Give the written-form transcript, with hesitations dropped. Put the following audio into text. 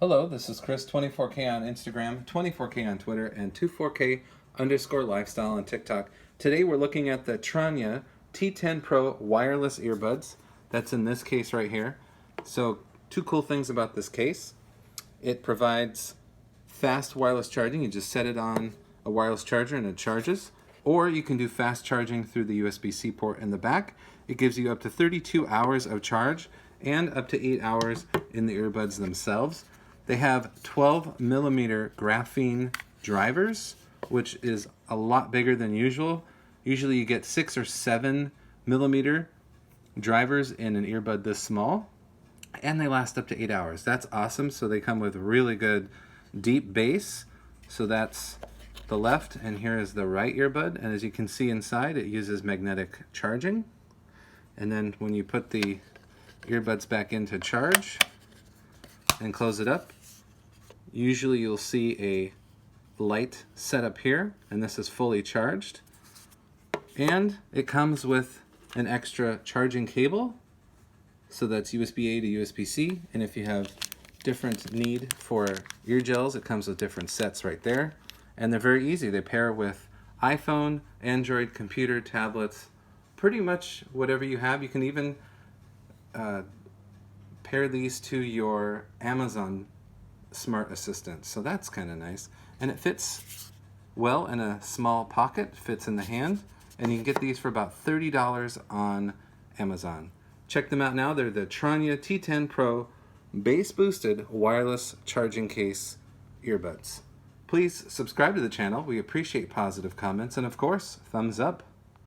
Hello, this is Chris, 24K on Instagram, 24K on Twitter, and 24K_lifestyle on TikTok. Today we're looking at the Tranya T10 Pro wireless earbuds. That's in this case right here. So, two cool things about this case. It provides fast wireless charging. You just set it on a wireless charger and it charges. Or you can do fast charging through the USB-C port in the back. It gives you up to 32 hours of charge and up to 8 hours in the earbuds themselves. They have 12 millimeter graphene drivers, which is a lot bigger than usual. Usually you get 6 or 7 millimeter drivers in an earbud this small, and they last up to 8 hours. That's awesome. So they come with really good deep bass. So that's the left, and here is the right earbud. And as you can see inside, it uses magnetic charging. And then when you put the earbuds back in to charge and close it up, usually you'll see a light set up here, and this is fully charged. And it comes with an extra charging cable, so that's USB-A to USB-C. And if you have different need for ear gels, it comes with different sets right there. And they're very easy. They pair with iPhone, Android, computer, tablets, pretty much whatever you have. You can even pair these to your Amazon Smart Assistant, so that's kind of nice. And it fits well in a small pocket, fits in the hand, and you can get these for about $30 on Amazon. Check them out now. They're the Tranya T10 Pro bass boosted wireless charging case earbuds. Please subscribe to the channel. We appreciate positive comments, and of course, thumbs up.